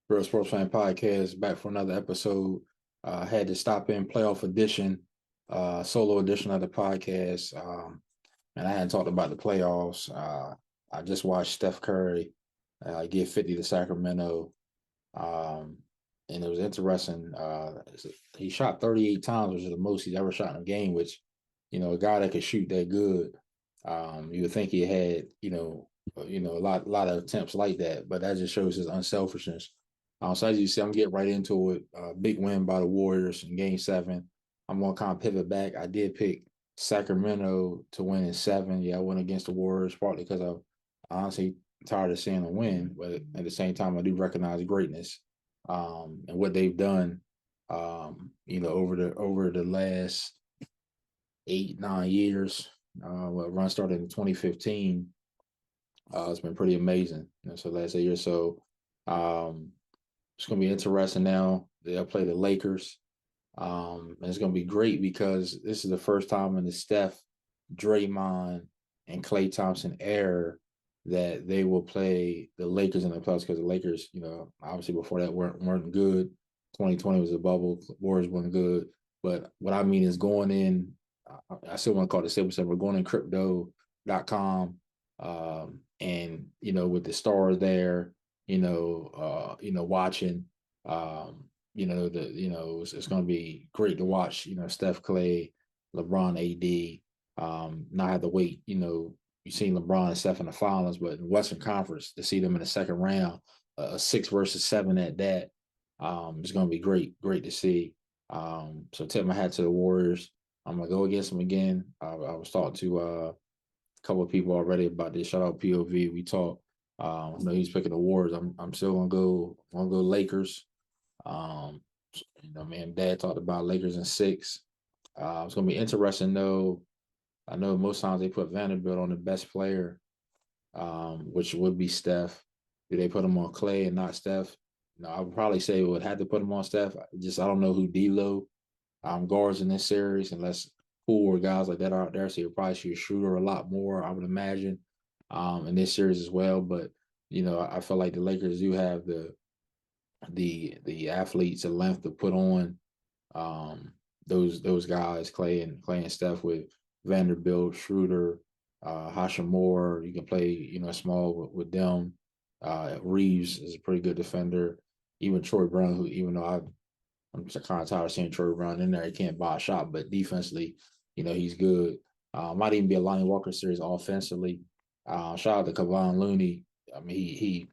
Real Sports Fan Podcast back for another episode. Had to stop in playoff edition, solo edition of the podcast. And I hadn't talked about the playoffs. I just watched Steph Curry get 50 to Sacramento. Um, and it was interesting. He shot 38 times, which is the most he's ever shot in a game, which, a guy that could shoot that good, you would think he had, a lot of attempts like that, but that just shows his unselfishness. So as you see, I'm getting right into it. Big win by the Warriors in Game 7. I'm gonna kind of pivot back. I did pick Sacramento to win in 7. Yeah, I went against the Warriors partly because I'm honestly tired of seeing them win, but at the same time, I do recognize greatness and what they've done. Over the last 8 9 years. Run started in 2015. It's been pretty amazing. So last 8 years. So it's going to be interesting now. They'll play the Lakers. And it's going to be great because this is the first time in the Steph, Draymond, and Klay Thompson era that they will play the Lakers in the playoffs because the Lakers, obviously before that weren't good. 2020 was a bubble. Warriors weren't good. But what I mean is going in, I still want to call it the Silver Set. We're going in crypto.com. And, with the stars there, watching, it's going to be great to watch, Steph, Clay, LeBron, AD, not have to wait, you've seen LeBron and Steph in the finals, but in Western Conference to see them in the second round, a 6 versus 7 at that, it's going to be great to see. So tip my hat to the Warriors. I'm gonna go against them again. I was talking to a couple of people already about this. Shout out POV. We talked. I know he's picking the Warriors. I'm still gonna go Lakers. Um, me and Dad talked about Lakers in 6. It's gonna be interesting though. I know most times they put Vanderbilt on the best player, which would be Steph. Do they put him on Clay and not Steph? No, I would probably say we would have to put him on Steph. I don't know who D'Lo guards in this series unless pool or guys like that are out there. So you'll probably see a shooter a lot more, I would imagine, in this series as well. But I feel like the Lakers do have the athletes and length to put on those guys, Clay and Steph with Vanderbilt, Schroeder, Hashimura. You can play, small with them. Reeves is a pretty good defender. Even Troy Brown, who even though I'm just kind of tired of seeing Troy Brown in there, he can't buy a shot, but defensively, he's good. Might even be a Lonnie Walker series offensively. Shout out to Kevon Looney. I mean, he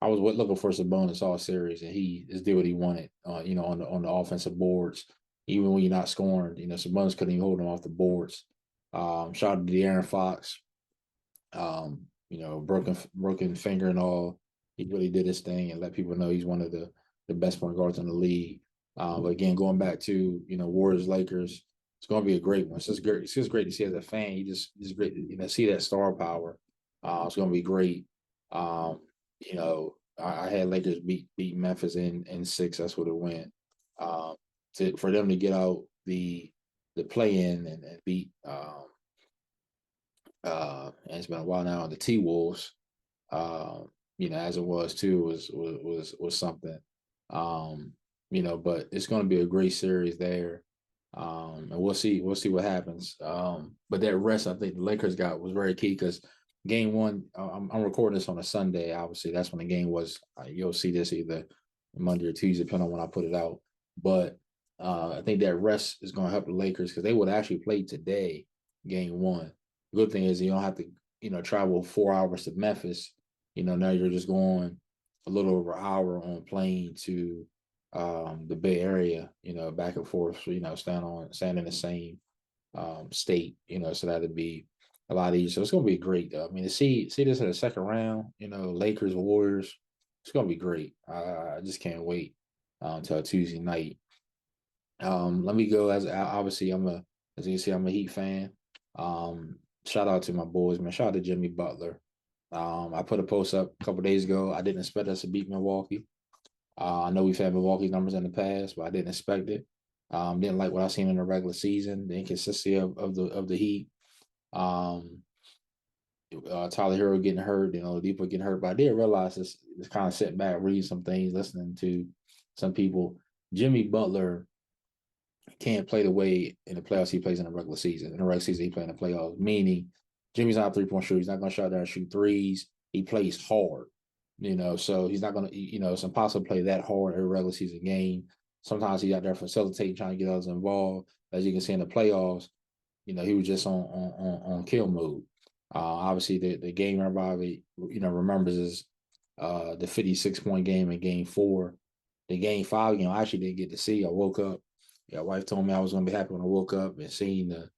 I was looking for Sabonis all series, and he just did what he wanted. On the offensive boards, even when you're not scoring, Sabonis couldn't even hold him off the boards. Shout out to De'Aaron Fox. Broken finger and all. He really did his thing and let people know he's one of the best point guards in the league. But again, going back to Warriors Lakers, it's going to be a great one. It's just great to see as a fan. You just great to see that star power. It's going to be great. I had Lakers beat Memphis in 6. That's what it went. For them to get out the play in and beat and it's been a while now. The T Wolves, as it was too, was something. But it's going to be a great series there, and we'll see what happens. But that rest, I think the Lakers got was very key because Game 1, I'm recording this on a Sunday. Obviously, that's when the game was. You'll see this either Monday or Tuesday, depending on when I put it out. But I think that rest is going to help the Lakers because they would actually play today, Game 1. Good thing is you don't have to, travel 4 hours to Memphis. Now you're just going a little over an hour on plane to the Bay Area, back and forth. So, stand in the same state, so that'd be a lot easier. So it's gonna be great though. I mean to see this in the second round, Lakers, Warriors, it's gonna be great. I just can't wait until Tuesday night. Let me go as obviously as you can see, I'm a Heat fan. Shout out to my boys, man. Shout out to Jimmy Butler. I put a post up a couple days ago. I didn't expect us to beat Milwaukee. I know we've had Milwaukee numbers in the past, but I didn't expect it. Didn't like what I seen in the regular season, the inconsistency of the Heat. Um, Tyler Hero getting hurt and Oladipo getting hurt. But I did realize this kind of sitting back, reading some things, listening to some people. Jimmy Butler can't play the way in the playoffs he plays in the regular season. In the regular season, he plays in the playoffs, meaning Jimmy's not a 3-point shooter. He's not going to shut down and shoot threes. He plays hard, so he's not going to, it's impossible to play that hard in a regular season game. Sometimes he's out there facilitating, trying to get others involved. As you can see in the playoffs, he was just on kill mode. Obviously, the game everybody remembers is the 56-point game in Game 4. The Game 5 game I actually didn't get to see. I woke up. Yeah, wife told me I was going to be happy when I woke up and seeing the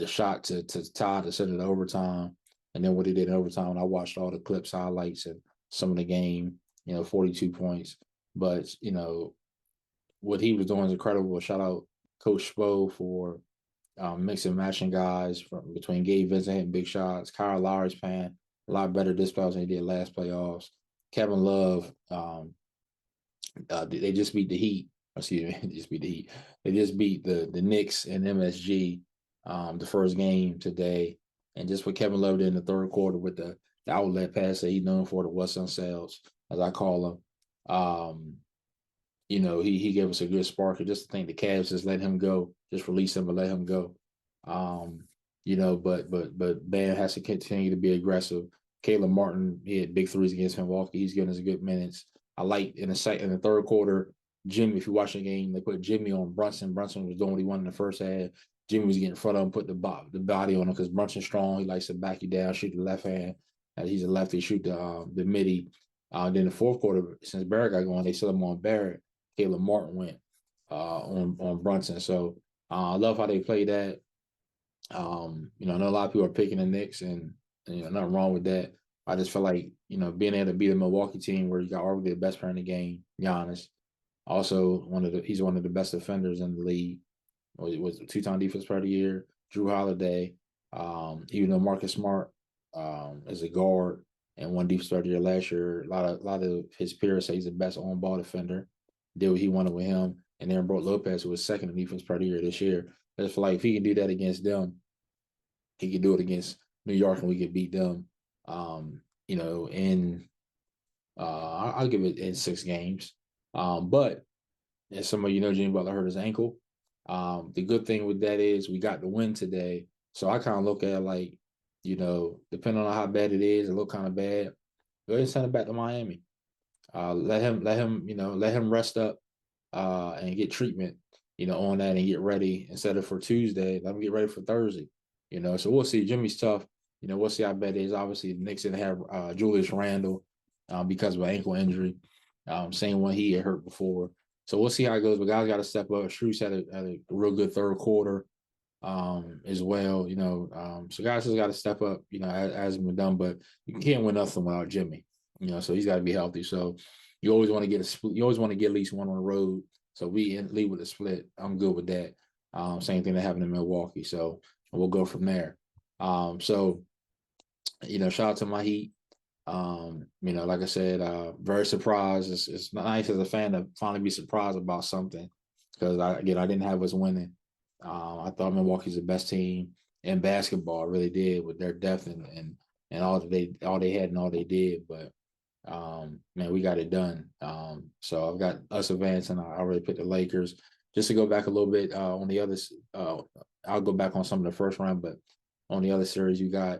shot to tie to send it to overtime, and then what he did in overtime. And I watched all the clips, highlights, and some of the game. 42 points. But what he was doing is incredible. Shout out Coach Spo for mixing and matching guys from between Gabe Vincent hitting big shots. Kyle Lowry's playing a lot better this playoffs than he did last playoffs. Kevin Love, they just beat the Heat. Excuse me, they just beat the Heat. They just beat the Knicks and MSG the first game today. And just what Kevin Love did in the third quarter with the outlet pass that he's known for, the Western Sales, as I call him. He gave us a good spark. And just to think the Cavs just let him go, just release him and let him go. But Bam has to continue to be aggressive. Caleb Martin, he had big threes against Milwaukee. He's giving us good minutes. I like in the third quarter, Jimmy, if you watch the game, they put Jimmy on Brunson. Brunson was doing what he wanted in the first half. Jimmy was getting in front of him, put the body on him because Brunson's strong. He likes to back you down, shoot the left hand. He's a lefty, shoot the midi. Then the fourth quarter, since Barrett got going, they set him on Barrett. Caleb Martin went on Brunson. So I love how they play that. I know a lot of people are picking the Knicks, and nothing wrong with that. I just feel like being able to beat a Milwaukee team where you got arguably the best player in the game, Giannis. Also, he's one of the best defenders in the league. Was a 2-time defense player of the year. Drew Holiday, even though Marcus Smart is a guard and one defense player of the year last year, a lot of his peers say he's the best on-ball defender. Did what he wanted with him, and then Brook Lopez, who was second in defense player of the year this year. I just feel like if he can do that against them, he can do it against New York, and we can beat them. I'll give it in 6 games. But as some of Jimmy Butler hurt his ankle. The good thing with that is we got the win today. So I kind of look at it like, depending on how bad it is, it look kind of bad. Go ahead and send it back to Miami. Let him rest up and get treatment, on that and get ready instead of for Tuesday. Let him get ready for Thursday. So we'll see. Jimmy's tough. We'll see how bad it is. Obviously, the Knicks didn't have Julius Randle because of an ankle injury. Same one he had hurt before. So we'll see how it goes. But guys got to step up. Strus had a real good third quarter as well. So guys just got to step up. As been done. But you can't win nothing without Jimmy. So he's got to be healthy. So you always want to get a split. You always want to get at least one on the road. So we lead with a split. I'm good with that. Same thing that happened in Milwaukee. So we'll go from there. Shout out to my Heat. Like I said, very surprised. It's nice as a fan to finally be surprised about something because I didn't have us winning. I thought Milwaukee's the best team in basketball. I really did with their depth and all they had and all they did. But we got it done. So I've got us advancing. I already picked the Lakers. Just to go back a little bit on the others, I'll go back on some of the first round, but on the other series, you got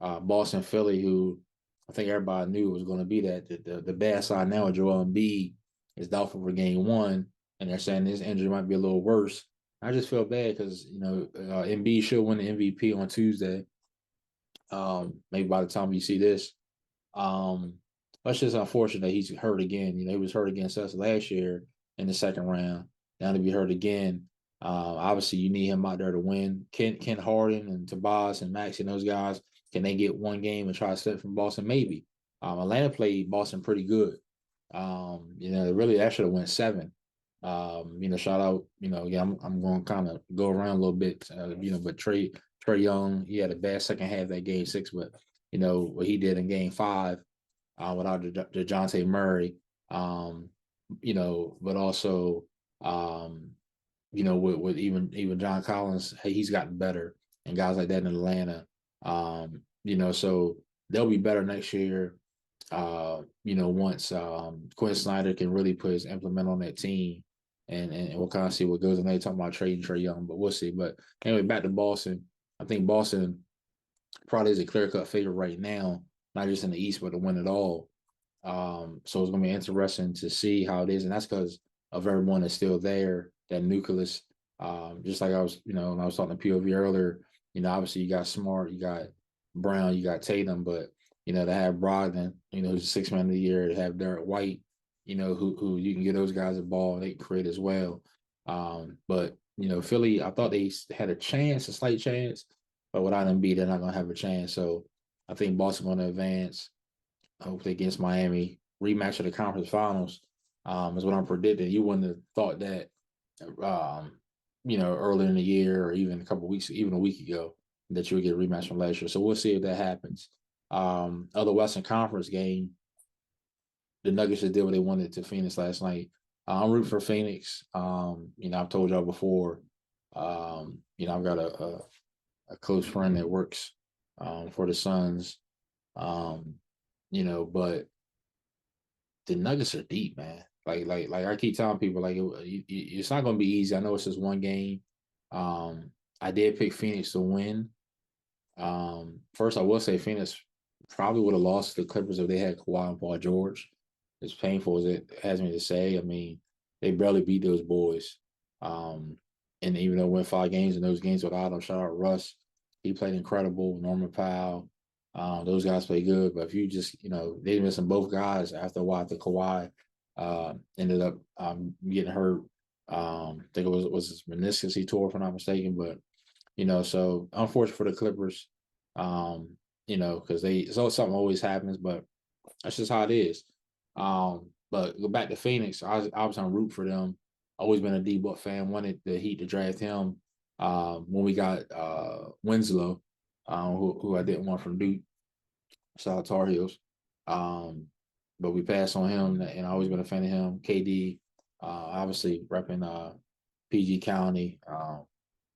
Boston, Philly, who I think everybody knew was going to be that. The bad side now, Joel Embiid is doubtful for Game 1, and they're saying his injury might be a little worse. I just feel bad because Embiid should win the MVP on Tuesday. Maybe by the time you see this, that's just unfortunate he's hurt again. He was hurt against us last year in the second round. Now to be hurt again. Obviously, you need him out there to win. Ken Harden and Tobias and Max and those guys, can they get one game and try to step from Boston? Maybe. Atlanta played Boston pretty good. Really that should have went 7. Shout out. I'm going to kind of go around a little bit. But Trae Young, he had a bad second half of that Game 6, but what he did in Game 5 without DeJounte Murray. But also. With even John Collins, hey, he's gotten better, and guys like that in Atlanta. So they'll be better next year. Once Quinn Snyder can really put his implement on that team, and we'll kind of see what goes on. They talking about trading Trae Young, but we'll see. But anyway, back to Boston. I think Boston probably is a clear-cut favorite right now, not just in the East, but to win it all. So it's going to be interesting to see how it is, and that's because of everyone that's still there, that nucleus. Just like I was, when I was talking to POV earlier, obviously you got Smart, you got Brown, you got Tatum, but to have Brogdon, who's a 6 man of the year, to have Derek White, who you can get those guys a ball and they can create as well. But Philly, I thought they had a slight chance, but without Embiid, they're not going to have a chance. So I think Boston going to advance. Hopefully against Miami, rematch of the conference finals is what I'm predicting. You wouldn't have thought that, earlier in the year or even a couple of weeks, even a week ago, that you would get a rematch from last year. So we'll see if that happens. Other Western Conference game, the Nuggets just did what they wanted to Phoenix last night. I'm rooting for Phoenix. I've told y'all before. I've got a close friend that works for the Suns. But the Nuggets are deep, man. Like I keep telling people, it's not going to be easy. I know it's just one game. I did pick Phoenix to win. First, I will say Phoenix probably would have lost to the Clippers if they had Kawhi and Paul George. As painful as it has me to say, I mean, they barely beat those boys. And even though win 5 games in those games without them, shout out Russ. He played incredible. Norman Powell. Those guys play good. But if you just, they missing both guys after a while. After Kawhi ended up getting hurt. I think it was his meniscus he tore, if I'm not mistaken. But, so unfortunate for the Clippers, because something always happens, but that's just how it is. But go back to Phoenix. I was on root for them. Always been a D-Book fan. Wanted the Heat to draft him when we got Winslow, who I didn't want from Duke. Shout out Tar Heels. But we passed on him, and I always been a fan of him. KD, obviously repping PG County,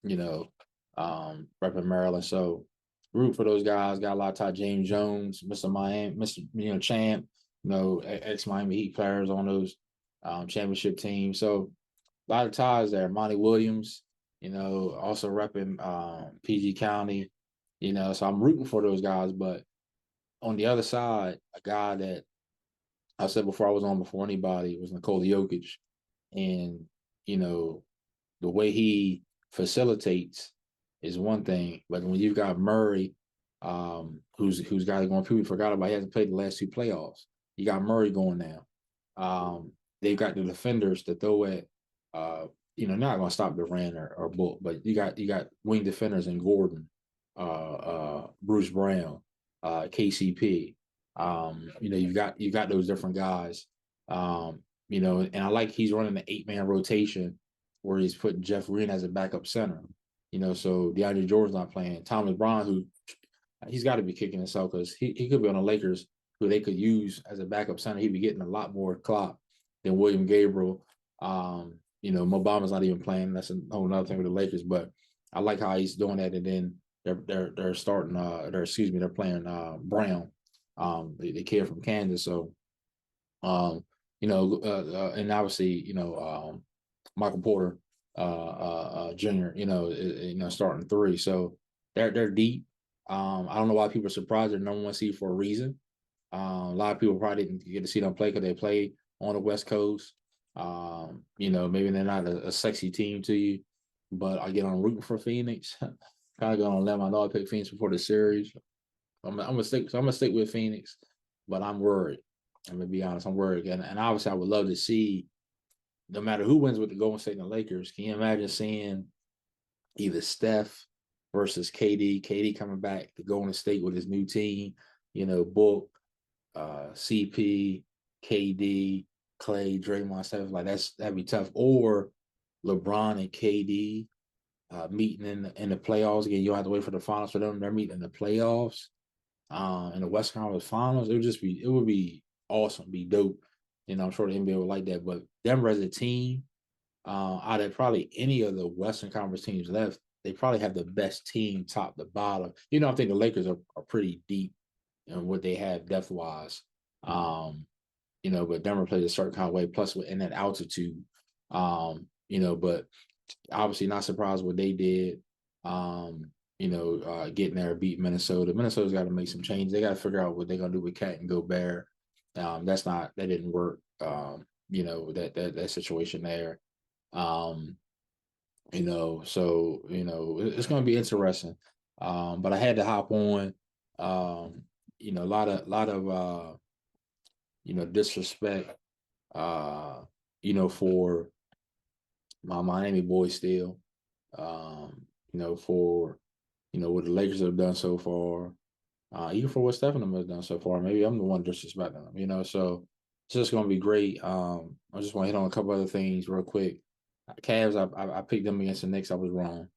repping Maryland. So root for those guys. Got a lot of time. James Jones, Mr. Miami, Mr. Champ, ex-Miami Heat players on those championship teams. So a lot of ties there. Monty Williams, also repping PG County, so I'm rooting for those guys. But on the other side, a guy that I said before I was on before anybody was Nikola Jokic. And, the way he facilitates is one thing. But when you've got Murray, who's got it going, people forgot about, he hasn't played the last 2 playoffs. You got Murray going now. They've got the defenders to throw at, not going to stop Durant or Book, but you got wing defenders in Gordon, Bruce Brown, KCP. You've got those different guys. And I like he's running the 8-man rotation where he's putting Jeff Green as a backup center. So DeAndre Jordan's not playing. Thomas Bryant, who he's got to be kicking himself because he could be on the Lakers, who they could use as a backup center. He'd be getting a lot more clock than William Gabriel. Mo Bama's not even playing. That's a whole other thing with the Lakers. But I like how he's doing that. And then they're starting. They're playing Brown, the kid from Kansas. So, and obviously, Michael Porter Jr. Starting 3. So they're deep. I don't know why people are surprised they're number 1 seed for a reason. A lot of people probably didn't get to see them play because they play on the West Coast. Maybe they're not a sexy team to you, but again, I'm rooting for Phoenix. Kind of going to let my dog pick Phoenix before the series. I'm gonna stick with Phoenix, but I'm worried. I'm gonna be honest, I'm worried. And obviously, I would love to see, no matter who wins with the Golden State and the Lakers, can you imagine seeing either Steph versus KD? KD coming back to Golden State with his new team, Book, CP, KD, Clay, Draymond, stuff like that'd be tough. Or LeBron and KD meeting in the playoffs again. You don't have to wait for the finals for them. They're meeting in the playoffs, in the West Conference Finals. It would be awesome, be dope. I'm sure the NBA would like that. But Denver as a team, out of probably any of the Western Conference teams left, they probably have the best team top to bottom. I think the Lakers are pretty deep in what they have depth wise. But Denver plays a certain kind of way, plus in that altitude. But obviously not surprised what they did. Getting there, beat Minnesota. Minnesota's got to make some changes. They got to figure out what they're gonna do with Cat and Gobert. That didn't work. That situation there. It's gonna be interesting. But I had to hop on. A lot of disrespect. For my Miami boys still. For what the Lakers have done so far, even for what Stephen has done so far. Maybe I'm the one disrespecting them, so it's just going to be great. I just want to hit on a couple other things real quick. Cavs, I picked them against the Knicks. I was wrong.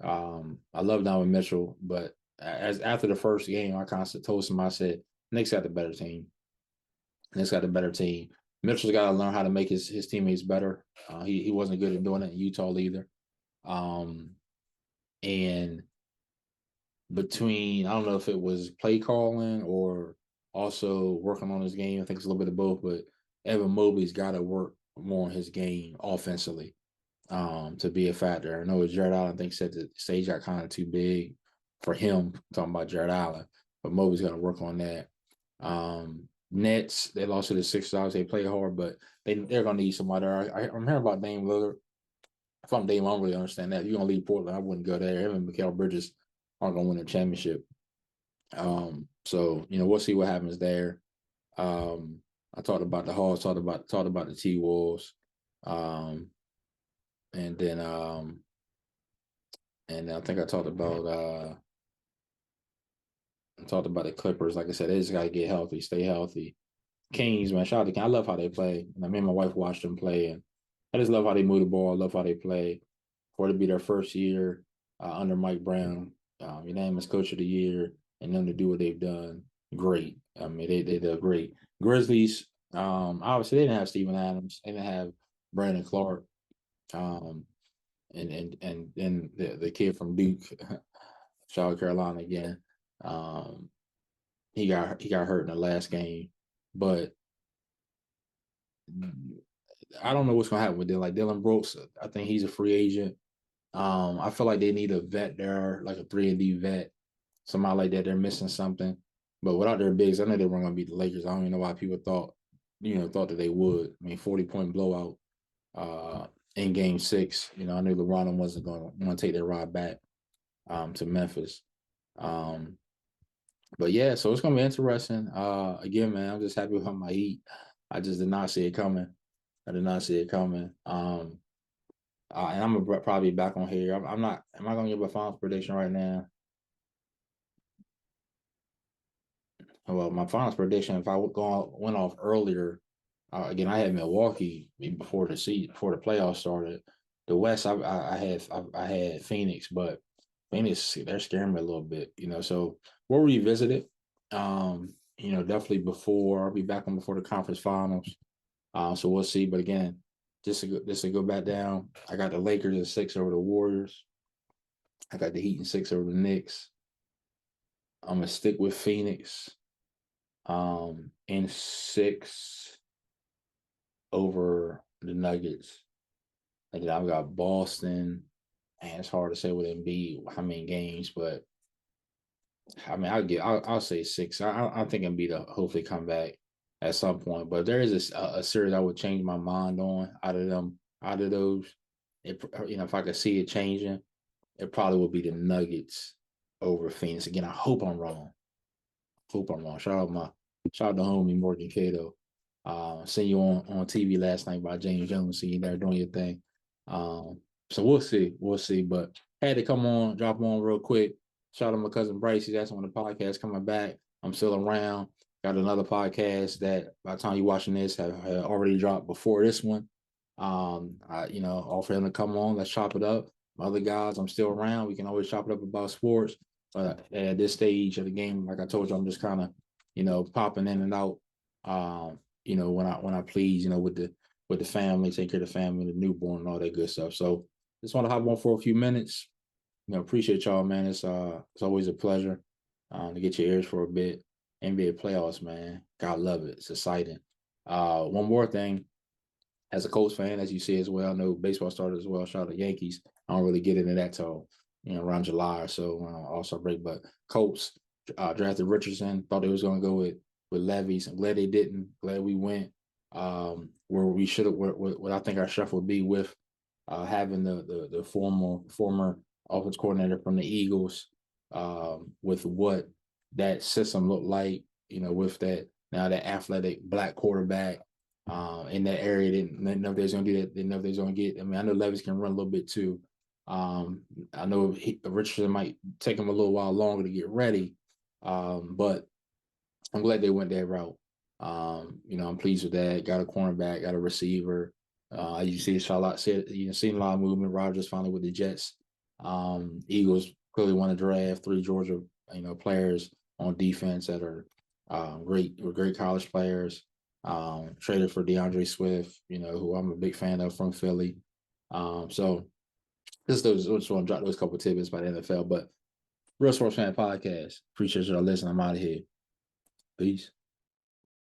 I love Donovan Mitchell, but after the first game, I constantly told him, I said, Knicks got the better team. Knicks got the better team. Mitchell's got to learn how to make his teammates better. He wasn't good at doing it in Utah either. And between, I don't know if it was play calling or also working on his game, I think it's a little bit of both, but Evan Mobley's got to work more on his game offensively to be a factor. I know Jared Allen, I think, said the stage got kind of too big for him, talking about Jared Allen, but Mobley's got to work on that. Nets, they lost to the Sixers. They play hard, but they're going to need somebody. I'm hearing about Dame Lillard. If I'm Dame, I don't really understand that. If you're going to leave Portland, I wouldn't go there. Him and Mikal Bridges aren't going to win a championship. We'll see what happens there. I talked about the Hawks, talked about the T-Wolves. And then I think I talked about the Clippers. Like I said, they just got to get healthy, stay healthy. Kings, man, shout out to Kings. I love how they play. Me and my wife watched them play, and I just love how they move the ball. I love how they play. For it to be their first year under Mike Brown, unanimous coach of the year, and them to do what they've done, great. They did great. Grizzlies, obviously they didn't have Steven Adams, they didn't have Brandon Clark, and then the kid from Duke, South Carolina again. He got hurt in the last game, but I don't know what's gonna happen with them. Like Dylan Brooks, I think he's a free agent. I feel like they need a vet there, like a 3-and-D vet, somebody like that. They're missing something. But without their bigs, I know they weren't gonna beat the Lakers. I don't even know why people thought that they would. 40-point blowout in game 6. I knew LeBron wasn't gonna want to take their ride back to Memphis. But yeah, so it's gonna be interesting. Again, man, I'm just happy with my Heat. I just did not see it coming. And I'm gonna probably be back on here. I'm not. Am I gonna give a finals prediction right now? Well, my finals prediction, if I went off earlier, again, I had Milwaukee before the playoffs started. The West, I had Phoenix, but Phoenix, they're scaring me a little bit, So we'll revisit it. Definitely I'll be back on before the conference finals. So we'll see. But again, just to go back down, I got the Lakers at 6 over the Warriors. I got the Heat in 6 over the Knicks. I'm gonna stick with Phoenix. In 6 over the Nuggets. And then I've got Boston. Man, it's hard to say with Embiid how many games, but I'll say 6. I think Embiid will hopefully come back at some point. But if there is a series I would change my mind on out of those, if I could see it changing, it probably would be the Nuggets over Phoenix. Again, I hope I'm wrong. Shout out to homie Morgan Cato. Seen you on TV last night by James Jones. See you there doing your thing. So we'll see. But had to drop on real quick. Shout out to my cousin Bryce. He's actually on the podcast coming back. I'm still around. Got another podcast that by the time you're watching this have already dropped before this one. Offer him to come on. Let's chop it up. My other guys, I'm still around. We can always chop it up about sports. But at this stage of the game, like I told you, I'm just kind of, popping in and out. When I please, with the family, take care of the family, the newborn, and all that good stuff. So just want to hop on for a few minutes. appreciate y'all, man. It's always a pleasure to get your ears for a bit. NBA playoffs, man. God love it. It's exciting. One more thing, as a Colts fan, as you see as well, I know baseball started as well. Shout out to Yankees. I don't really get into that till around July or so, All-Star break. But Colts drafted Richardson. Thought they was going to go with Levis. I'm glad they didn't. Glad we went where we should have. What I think our chef would be with having the former offense coordinator from the Eagles, with what that system looked like. With that now that athletic black quarterback in that area. Didn't know if they was going to do that. Didn't know if they was going to get. I mean, I know Levis can run a little bit too. I know Richardson might take him a little while longer to get ready, but I'm glad they went that route. I'm pleased with that. Got a cornerback, got a receiver. You see, seen a lot of movement. Rodgers finally with the Jets. Eagles clearly want to draft 3 Georgia, players on defense that are great college players. Traded for DeAndre Swift, who I'm a big fan of from Philly. So just want to drop those couple tidbits by the NFL. But Real Sports Fan Podcast. Appreciate y'all listening. I'm out of here. Peace.